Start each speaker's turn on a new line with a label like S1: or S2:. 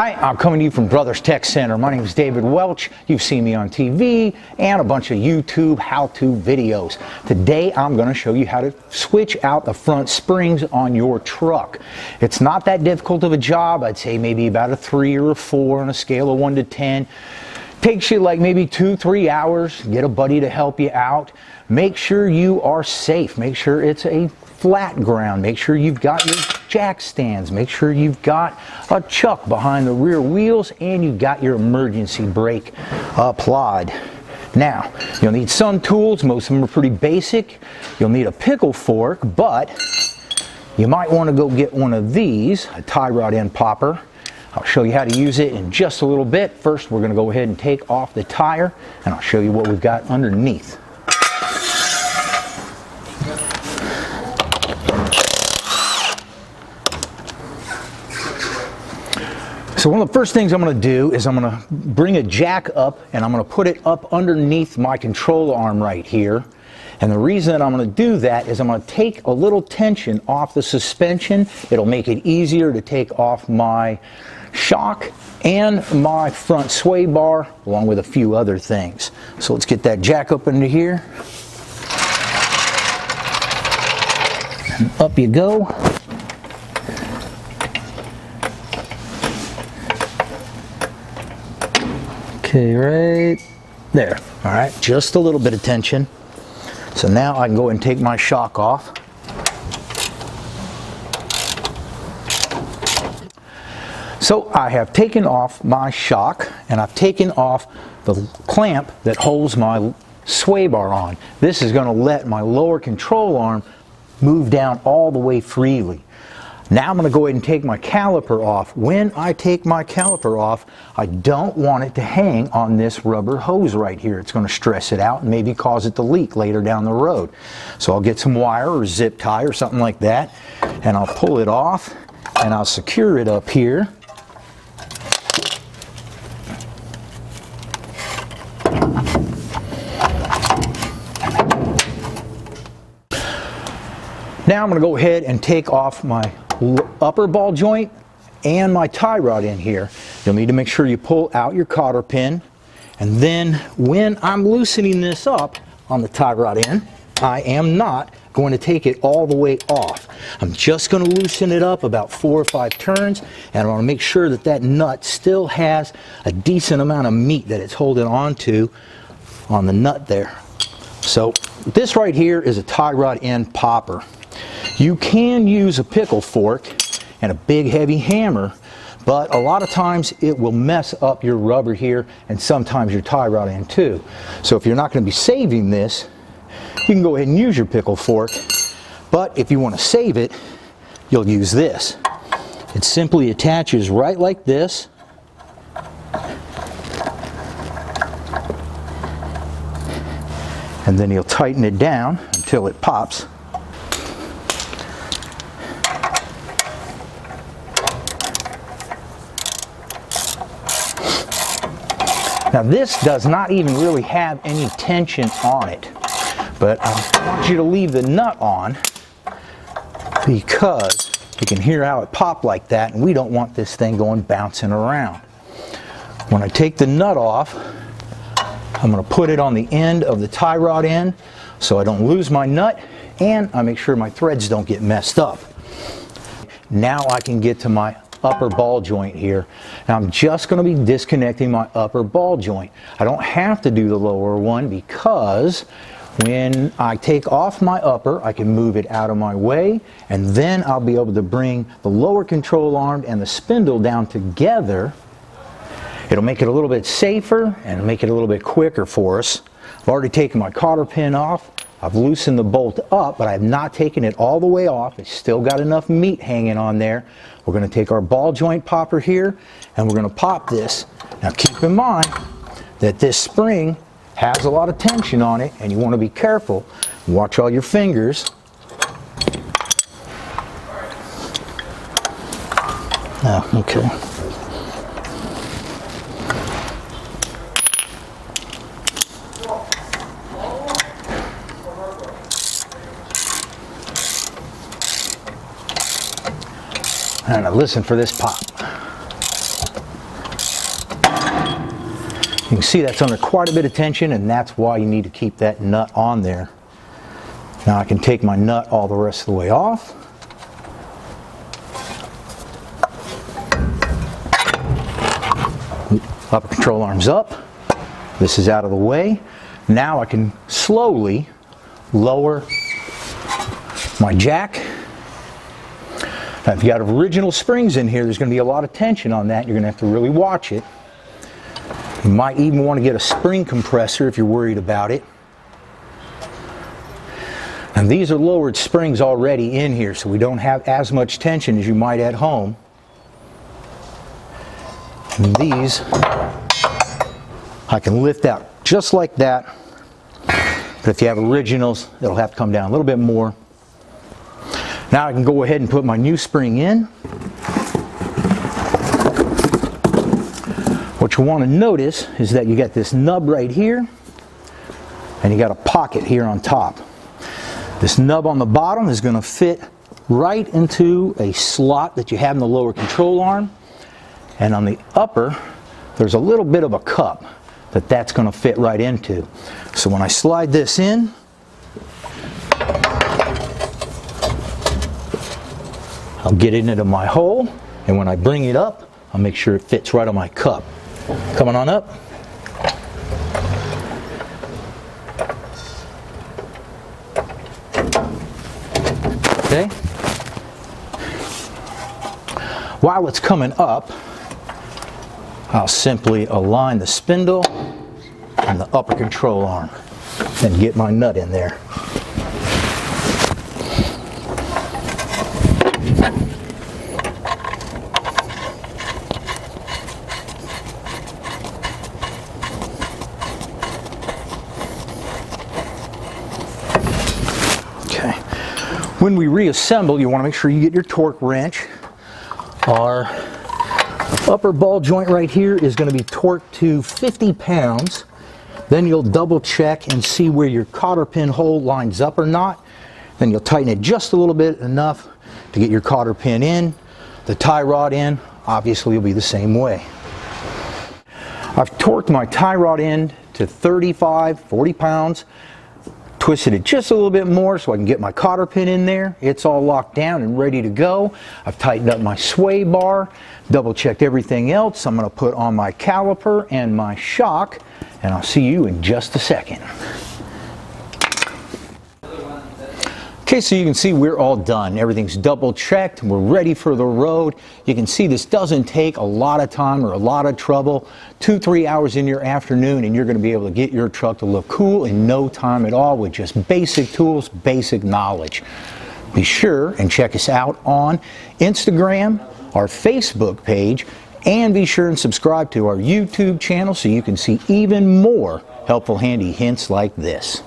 S1: Hi, I'm coming to you from Brothers Tech Center. My name is David Welch. You've seen me on TV and a bunch of YouTube how-to videos. Today I'm going to show you how to switch out the front springs on your truck. It's not that difficult of a job. I'd say maybe about a 3 or a 4 on a scale of 1 to 10. Takes you like maybe 2-3 hours. Get a buddy to help you out. Make sure you are safe. Make sure it's a flat ground. Make sure you've got your jack stands. Make sure you've got a chuck behind the rear wheels and you've got your emergency brake applied. Now, you'll need some tools. Most of them are pretty basic. You'll need a pickle fork, but you might want to go get one of these, a tie rod end popper. I'll show you how to use it in just a little bit. First, we're going to go ahead and take off the tire, and I'll show you what we've got underneath. So one of the first things I'm going to do is I'm going to bring a jack up and I'm going to put it up underneath my control arm right here. And the reason that I'm going to do that is I'm going to take a little tension off the suspension. It'll make it easier to take off my shock and my front sway bar, along with a few other things. So let's get that jack up into here. And up you go. Okay, right there. All right, just a little bit of tension. So now I can go and take my shock off. So I have taken off my shock and I've taken off the clamp that holds my sway bar on. This is going to let my lower control arm move down all the way freely. Now I'm going to go ahead and take my caliper off. When I take my caliper off, I don't want it to hang on this rubber hose right here. It's going to stress it out and maybe cause it to leak later down the road. So I'll get some wire or zip tie or something like that, and I'll pull it off and I'll secure it up here. Now I'm going to go ahead and take off my upper ball joint and my tie rod in here. You'll need to make sure you pull out your cotter pin, and then when I'm loosening this up on the tie rod end, I am not going to take it all the way off. I'm just going to loosen it up about 4 or 5 turns, and I want to make sure that that nut still has a decent amount of meat that it's holding on to on the nut there. So this right here is a tie rod end popper. You can use a pickle fork and a big heavy hammer, but a lot of times it will mess up your rubber here and sometimes your tie rod end too. So if you're not going to be saving this, you can go ahead and use your pickle fork, but if you want to save it, you'll use this. It simply attaches right like this. And then you'll tighten it down until it pops. Now this does not even really have any tension on it, but I want you to leave the nut on because you can hear how it popped like that, and we don't want this thing going bouncing around. When I take the nut off, I'm going to put it on the end of the tie rod end so I don't lose my nut and I make sure my threads don't get messed up. Now I can get to my upper ball joint here. Now I'm just going to be disconnecting my upper ball joint. I don't have to do the lower one because when I take off my upper, I can move it out of my way, and then I'll be able to bring the lower control arm and the spindle down together. It'll make it a little bit safer and make it a little bit quicker for us. I've already taken my cotter pin off. I've loosened the bolt up, but I have not taken it all the way off. It's still got enough meat hanging on there. We're going to take our ball joint popper here and we're going to pop this. Now keep in mind that this spring has a lot of tension on it and you want to be careful. Watch all your fingers. Oh, okay. And now listen for this pop. You can see that's under quite a bit of tension, and that's why you need to keep that nut on there. Now I can take my nut all the rest of the way off. Upper control arm's up. This is out of the way. Now I can slowly lower my jack. Now if you got original springs in here, there's going to be a lot of tension on that. You're going to have to really watch it. You might even want to get a spring compressor if you're worried about it. And these are lowered springs already in here, so we don't have as much tension as you might at home. And these I can lift out just like that. But if you have originals, it'll have to come down a little bit more. Now I can go ahead and put my new spring in. What you want to notice is that you got this nub right here, and you got a pocket here on top. This nub on the bottom is going to fit right into a slot that you have in the lower control arm, and on the upper there's a little bit of a cup that's going to fit right into. So when I slide this in, I'll get it into my hole, and when I bring it up, I'll make sure it fits right on my cup. Coming on up. Okay. While it's coming up, I'll simply align the spindle and the upper control arm and get my nut in there. Okay. When we reassemble, you want to make sure you get your torque wrench. Our upper ball joint right here is going to be torqued to 50 pounds. Then you'll double check and see where your cotter pin hole lines up or not. Then you'll tighten it just a little bit, enough to get your cotter pin in. The tie rod in, obviously, will be the same way. I've torqued my tie rod end to 40 pounds. Twisted it just a little bit more so I can get my cotter pin in there. It's all locked down and ready to go. I've tightened up my sway bar, double checked everything else. I'm going to put on my caliper and my shock, and I'll see you in just a second. Okay, so you can see we're all done. Everything's double checked. We're ready for the road. You can see this doesn't take a lot of time or a lot of trouble. 2-3 hours in your afternoon, and you're going to be able to get your truck to look cool in no time at all with just basic tools, basic knowledge. Be sure and check us out on Instagram, our Facebook page, and be sure and subscribe to our YouTube channel so you can see even more helpful, handy hints like this.